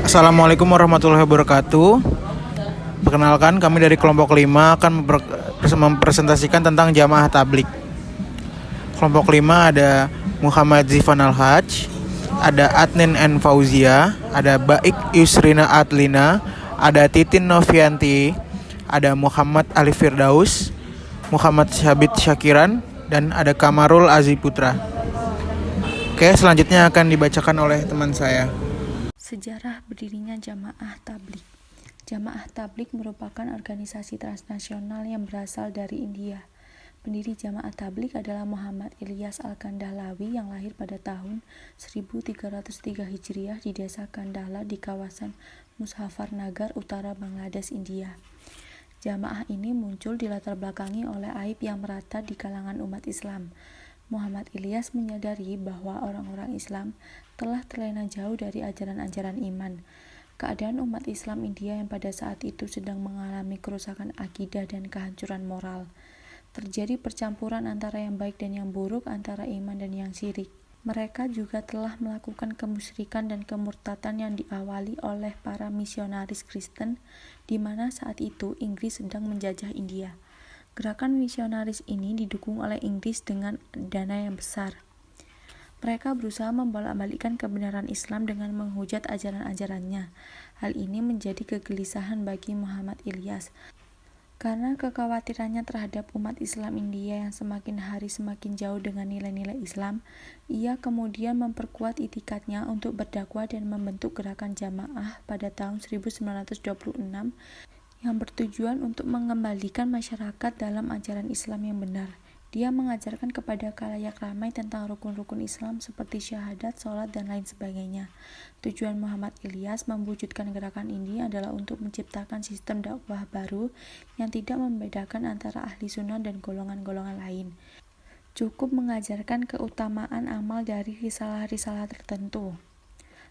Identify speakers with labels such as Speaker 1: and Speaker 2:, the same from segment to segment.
Speaker 1: Assalamualaikum warahmatullahi wabarakatuh. Perkenalkan, kami dari kelompok 5 akan mempresentasikan tentang jamaah tablik. Kelompok 5 ada Muhammad Zifan Al-Hajj, ada Adnin N. Fauzia, ada Baik Yusrina Adlina, ada Titin Novianti, ada Muhammad Ali Firdaus, Muhammad Syabit Syakiran, dan ada Kamarul Aziputra. Oke, selanjutnya akan dibacakan oleh teman saya.
Speaker 2: Sejarah berdirinya Jamaah Tabligh. Jamaah Tabligh merupakan organisasi transnasional yang berasal dari India. Pendiri Jamaah Tabligh adalah Muhammad Ilyas Al-Kandahlawi yang lahir pada tahun 1303 Hijriah di desa Kandahla di kawasan Muzaffarnagar, utara Bangladesh, India. Jamaah ini muncul dilatar belakangi oleh aib yang merata di kalangan umat Islam. Muhammad Ilyas menyadari bahwa orang-orang Islam telah terlena jauh dari ajaran-ajaran iman. Keadaan umat Islam India yang pada saat itu sedang mengalami kerusakan akidah dan kehancuran moral. Terjadi percampuran antara yang baik dan yang buruk, antara iman dan yang syirik. Mereka juga telah melakukan kemusyrikan dan kemurtatan yang diawali oleh para misionaris Kristen, di mana saat itu Inggris sedang menjajah India. Gerakan misionaris ini didukung oleh Inggris dengan dana yang besar. Mereka berusaha membolak-balikkan kebenaran Islam dengan menghujat ajaran-ajarannya. Hal ini menjadi kegelisahan bagi Muhammad Ilyas. Karena kekhawatirannya terhadap umat Islam India yang semakin hari semakin jauh dengan nilai-nilai Islam, ia kemudian memperkuat itikadnya untuk berdakwah dan membentuk gerakan jamaah pada tahun 1926 yang bertujuan untuk mengembalikan masyarakat dalam ajaran Islam yang benar. Dia mengajarkan kepada khalayak ramai tentang rukun-rukun Islam seperti syahadat, sholat, dan lain sebagainya. Tujuan Muhammad Ilyas mewujudkan gerakan ini adalah untuk menciptakan sistem dakwah baru yang tidak membedakan antara ahli sunnah dan golongan-golongan lain. Cukup mengajarkan keutamaan amal dari risalah-risalah tertentu.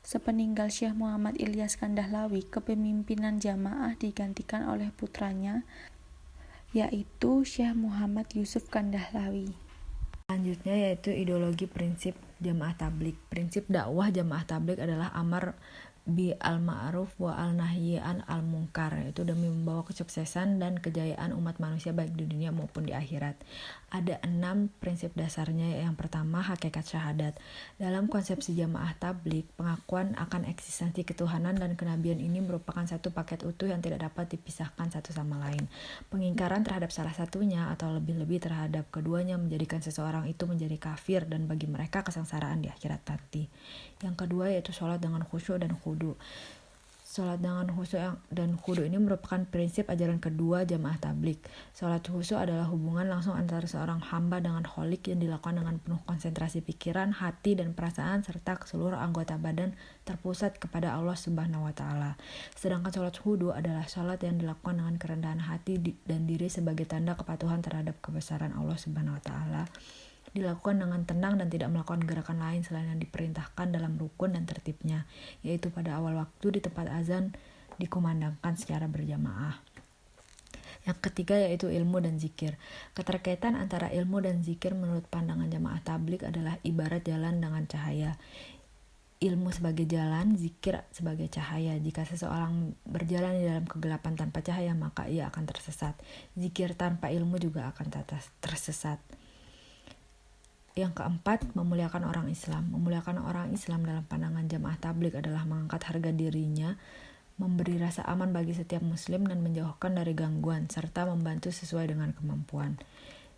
Speaker 2: Sepeninggal Syekh Muhammad Ilyas Kandahlawi, kepemimpinan jamaah digantikan oleh putranya, yaitu Syekh Muhammad Yusuf Kandahlawi.
Speaker 3: Selanjutnya yaitu ideologi prinsip jamaah tabligh. Prinsip dakwah jamaah tabligh adalah amar bi al-ma'ruf wa al-nahyi anil munkar, yaitu demi membawa kesuksesan dan kejayaan umat manusia baik di dunia maupun di akhirat. Ada 6 prinsip dasarnya. Yang pertama, hakikat syahadat. Dalam konsepsi jamaah tabligh, pengakuan akan eksistensi ketuhanan dan kenabian ini merupakan satu paket utuh yang tidak dapat dipisahkan satu sama lain. Pengingkaran terhadap salah satunya atau lebih-lebih terhadap keduanya menjadikan seseorang itu menjadi kafir dan bagi mereka kesengsaraan di akhirat nanti. Yang kedua yaitu sholat dengan khusyuk dan khudu. Sholat dengan khusyuk dan khudu ini merupakan prinsip ajaran kedua jamaah tabligh. Sholat khusyuk adalah hubungan langsung antara seorang hamba dengan Khalik yang dilakukan dengan penuh konsentrasi pikiran, hati, dan perasaan serta seluruh anggota badan terpusat kepada Allah Subhanahu wa Ta'ala. Sedangkan sholat khudu adalah sholat yang dilakukan dengan kerendahan hati dan diri sebagai tanda kepatuhan terhadap kebesaran Allah Subhanahu wa Ta'ala. Dilakukan dengan tenang dan tidak melakukan gerakan lain selain yang diperintahkan dalam rukun dan tertibnya, yaitu pada awal waktu di tempat azan dikumandangkan secara berjamaah. Yang ketiga yaitu ilmu dan zikir. Keterkaitan antara ilmu dan zikir menurut pandangan jamaah tabligh adalah ibarat jalan dengan cahaya. Ilmu sebagai jalan, zikir sebagai cahaya. Jika seseorang berjalan di dalam kegelapan tanpa cahaya, maka ia akan tersesat. Zikir tanpa ilmu juga akan tersesat. Yang keempat, memuliakan orang Islam. Memuliakan orang Islam dalam pandangan jamaah tabligh adalah mengangkat harga dirinya, memberi rasa aman bagi setiap muslim dan menjauhkan dari gangguan, serta membantu sesuai dengan kemampuan.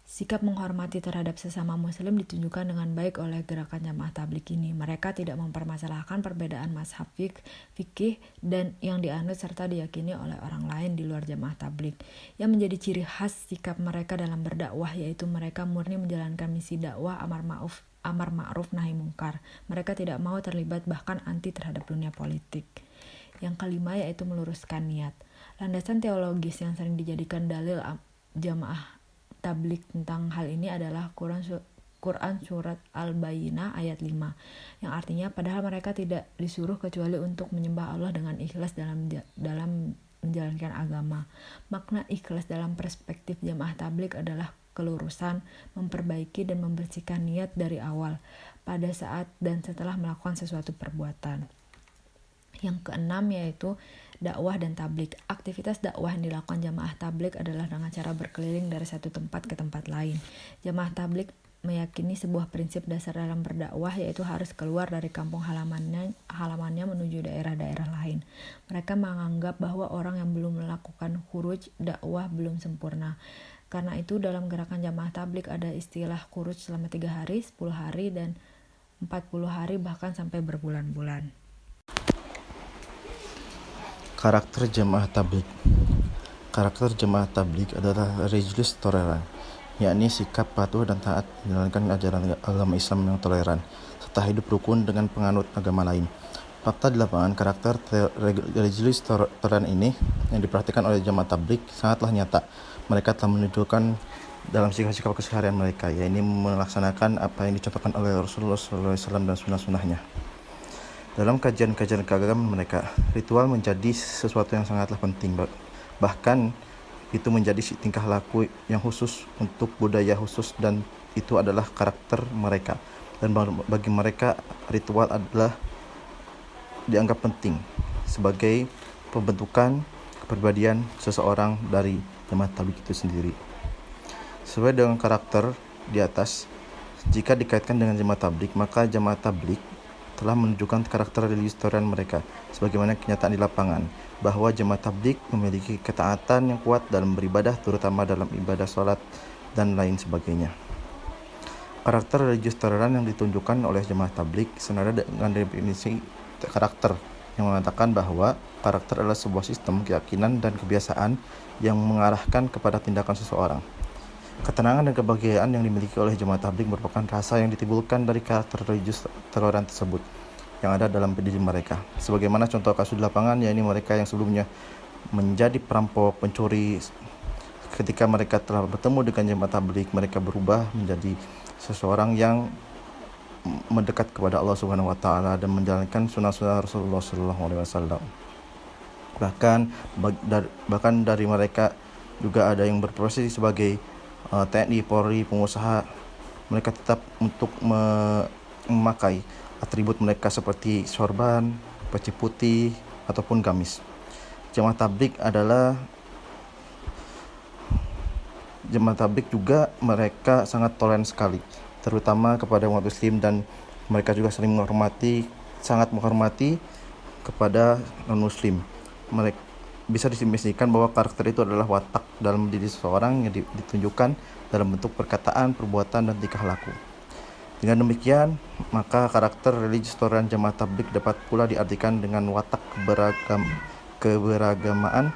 Speaker 3: Sikap menghormati terhadap sesama muslim ditunjukkan dengan baik oleh gerakan jamaah tabligh ini. Mereka tidak mempermasalahkan perbedaan mazhab fikih dan yang dianut serta diyakini oleh orang lain di luar jamaah tabligh. Yang menjadi ciri khas sikap mereka dalam berdakwah yaitu mereka murni menjalankan misi dakwah amar ma'ruf nahi munkar. Mereka tidak mau terlibat bahkan anti terhadap dunia politik. Yang kelima yaitu meluruskan niat. Landasan teologis yang sering dijadikan dalil jamaah tabligh tentang hal ini adalah Quran surat Al-Bayyinah ayat 5, yang artinya padahal mereka tidak disuruh kecuali untuk menyembah Allah dengan ikhlas dalam menjalankan agama. Makna ikhlas dalam perspektif jamaah tabligh adalah kelurusan, memperbaiki dan membersihkan niat dari awal, pada saat dan setelah melakukan sesuatu perbuatan. Yang keenam yaitu dakwah dan tablik. Aktivitas dakwah yang dilakukan jamaah tablik adalah dengan cara berkeliling dari satu tempat ke tempat lain. Jamaah tablik meyakini sebuah prinsip dasar dalam berdakwah, yaitu harus keluar dari kampung halamannya menuju daerah-daerah lain. Mereka menganggap bahwa orang yang belum melakukan khuruj dakwah belum sempurna. Karena itu dalam gerakan jamaah tablik ada istilah khuruj selama 3 hari, 10 hari, dan 40 hari bahkan sampai berbulan-bulan.
Speaker 4: Karakter jamaah tablik. Karakter jamaah tablik adalah religius toleran, yakni sikap patuh dan taat menjalankan ajaran agama Islam yang toleran, serta hidup rukun dengan penganut agama lain. Fakta di lapangan, karakter religius toleran ini yang diperhatikan oleh jamaah tablik sangatlah nyata. Mereka telah menunjukkan dalam sikap keseharian mereka, yaitu melaksanakan apa yang dicontohkan oleh Rasulullah SAW dan sunnah-sunnahnya. Dalam kajian-kajian keagamaan mereka, ritual menjadi sesuatu yang sangatlah penting. Bahkan itu menjadi tingkah laku yang khusus untuk budaya khusus, dan itu adalah karakter mereka. Dan bagi mereka, ritual adalah dianggap penting sebagai pembentukan kepribadian seseorang dari jamaah tablik itu sendiri. Sesuai dengan karakter di atas, jika dikaitkan dengan jamaah tablik, maka jamaah tablik telah menunjukkan karakter religius toleran mereka, sebagaimana kenyataan di lapangan, bahwa jamaah tablik memiliki ketaatan yang kuat dalam beribadah, terutama dalam ibadah sholat dan lain sebagainya. Karakter religius toleran yang ditunjukkan oleh jamaah tablik senada dengan definisi karakter yang mengatakan bahwa karakter adalah sebuah sistem keyakinan dan kebiasaan yang mengarahkan kepada tindakan seseorang. Ketenangan dan kebahagiaan yang dimiliki oleh jamaah tablik merupakan rasa yang ditimbulkan dari karakter religius toleran tersebut yang ada dalam diri mereka. Sebagaimana contoh kasus di lapangan, yakni mereka yang sebelumnya menjadi perampok, pencuri, ketika mereka telah bertemu dengan jamaah tablik, mereka berubah menjadi seseorang yang mendekat kepada Allah Subhanahu wa taala dan menjalankan sunnah-sunnah Rasulullah SAW. Bahkan dari mereka juga ada yang berprofesi sebagai TNI, Polri, pengusaha. Mereka tetap untuk memakai atribut mereka seperti sorban, peci putih, ataupun gamis. Jamaah tablik juga mereka sangat toleran sekali, terutama kepada umat muslim, dan mereka juga sangat menghormati kepada non-muslim. Mereka bisa disimulasikan bahwa karakter itu adalah watak dalam diri seseorang yang ditunjukkan dalam bentuk perkataan, perbuatan, dan tingkah laku. Dengan demikian, maka karakter religius toleran jamaah tablik dapat pula diartikan dengan watak keberagamaan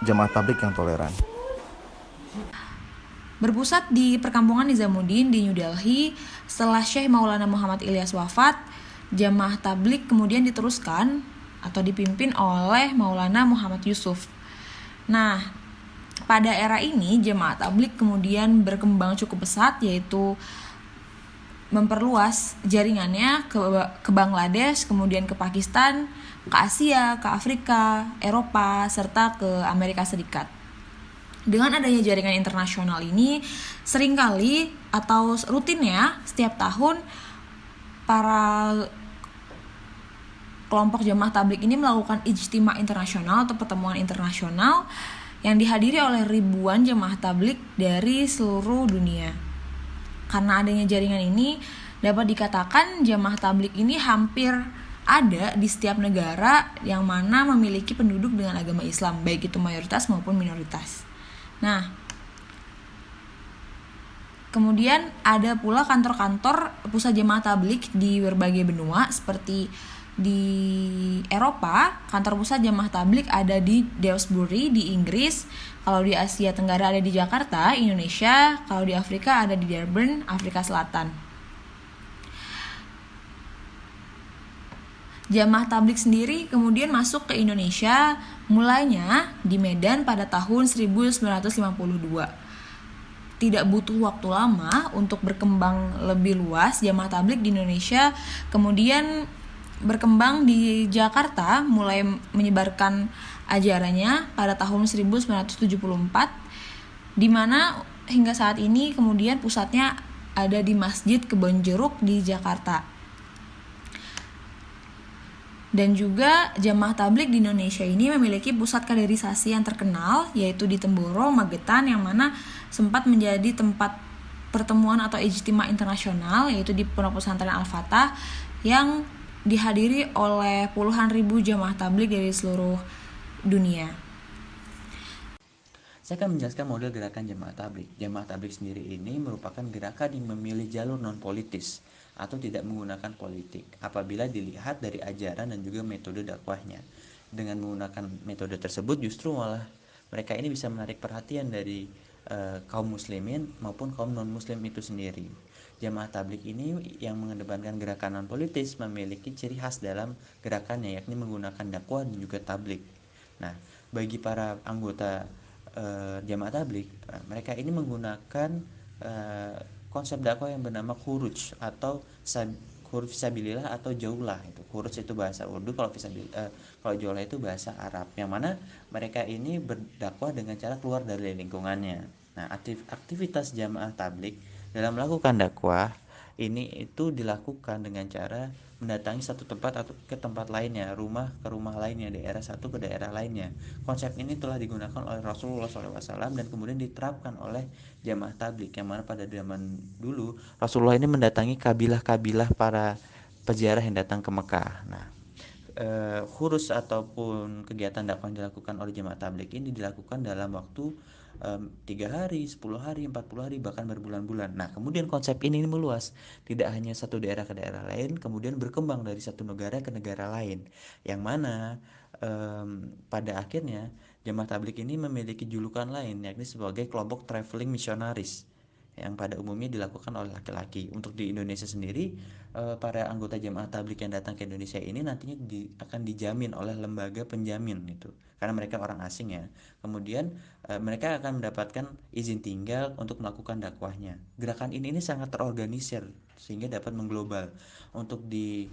Speaker 4: jamaah tablik yang toleran.
Speaker 5: Berpusat di perkampungan Nizamuddin di New Delhi, setelah Syekh Maulana Muhammad Ilyas wafat, jamaah tablik kemudian diteruskan atau dipimpin oleh Maulana Muhammad Yusuf. Nah, pada era ini jamaah tablik kemudian berkembang cukup pesat, yaitu memperluas jaringannya ke Bangladesh, kemudian ke Pakistan, ke Asia, ke Afrika, Eropa, serta ke Amerika Serikat. Dengan adanya jaringan internasional ini, seringkali atau rutinnya setiap tahun para kelompok jamaah tablik ini melakukan ijtima internasional atau pertemuan internasional yang dihadiri oleh ribuan jamaah tablik dari seluruh dunia. Karena adanya jaringan ini, dapat dikatakan jamaah tablik ini hampir ada di setiap negara yang mana memiliki penduduk dengan agama Islam, baik itu mayoritas maupun minoritas. Nah, kemudian ada pula kantor-kantor pusat jamaah tablik di berbagai benua, seperti di Eropa, kantor pusat jamaah tablik ada di Dewsbury di Inggris. Kalau di Asia Tenggara ada di Jakarta, Indonesia. Kalau di Afrika ada di Durban, Afrika Selatan. Jamaah tablik sendiri kemudian masuk ke Indonesia mulainya di Medan pada tahun 1952. Tidak butuh waktu lama untuk berkembang lebih luas. Jamaah tablik di Indonesia kemudian berkembang di Jakarta, mulai menyebarkan ajarannya pada tahun 1974, di mana hingga saat ini kemudian pusatnya ada di Masjid Kebonjeruk di Jakarta. Dan juga jamaah tablik di Indonesia ini memiliki pusat kaderisasi yang terkenal, yaitu di Temboro, Magetan, yang mana sempat menjadi tempat pertemuan atau ijtima internasional, yaitu di Pondok Pesantren Al-Fatah, yang dihadiri oleh puluhan ribu jamaah tablik dari seluruh dunia.
Speaker 6: Saya akan menjelaskan model gerakan jamaah tablik. Jamaah tablik sendiri ini merupakan gerakan yang memilih jalur non-politis atau tidak menggunakan politik apabila dilihat dari ajaran dan juga metode dakwahnya. Dengan menggunakan metode tersebut justru malah mereka ini bisa menarik perhatian dari kaum muslimin maupun kaum non-muslim itu sendiri. Jamaah tablik ini yang mengedepankan gerakan non-politis memiliki ciri khas dalam gerakannya, yakni menggunakan dakwah dan juga tablik. Nah, bagi para anggota jamaah tablik, mereka ini menggunakan konsep dakwah yang bernama khuruj atau khuruj fisabilillah atau jaulah. Itu khuruj itu bahasa Urdu, kalau jaulah itu bahasa Arab, yang mana mereka ini berdakwah dengan cara keluar dari lingkungannya. Nah, aktivitas jamaah tablik dalam melakukan dakwah ini itu dilakukan dengan cara mendatangi satu tempat atau ke tempat lainnya, rumah ke rumah lainnya, daerah satu ke daerah lainnya. Konsep ini telah digunakan oleh Rasulullah SAW dan kemudian diterapkan oleh jamaah tablik, yang mana pada zaman dulu Rasulullah ini mendatangi kabilah-kabilah para peziarah yang datang ke Mekah. Nah, khurus ataupun kegiatan dakwah yang dilakukan oleh jamaah tablik ini dilakukan dalam waktu 3 hari, 10 hari, 40 hari, bahkan berbulan-bulan. Nah, kemudian konsep ini meluas, tidak hanya satu daerah ke daerah lain, kemudian berkembang dari satu negara ke negara lain, yang mana pada akhirnya jamaah tablik ini memiliki julukan lain, yakni sebagai kelompok traveling missionaries, yang pada umumnya dilakukan oleh laki-laki. Untuk di Indonesia sendiri, para anggota jamaah tablik yang datang ke Indonesia ini nantinya akan dijamin oleh lembaga penjamin itu, karena mereka orang asing ya. Kemudian mereka akan mendapatkan izin tinggal untuk melakukan dakwahnya. Gerakan ini sangat terorganisir sehingga dapat mengglobal. Untuk di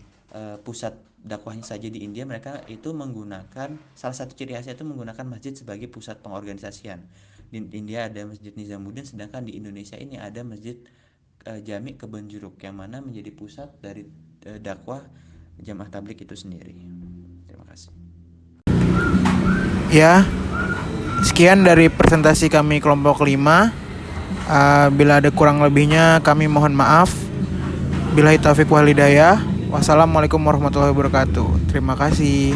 Speaker 6: pusat dakwahnya saja di India, mereka itu menggunakan, salah satu ciri khasnya itu menggunakan masjid sebagai pusat pengorganisasian. Di India ada Masjid Nizamuddin, sedangkan di Indonesia ini ada Masjid Jami Kebon Jeruk, yang mana menjadi pusat dari dakwah jamaah tablik itu sendiri. Terima kasih.
Speaker 1: Ya, sekian dari presentasi kami kelompok 5. Bila ada kurang lebihnya kami mohon maaf. Billahi taufiq wal hidayah. Wassalamualaikum warahmatullahi wabarakatuh. Terima kasih.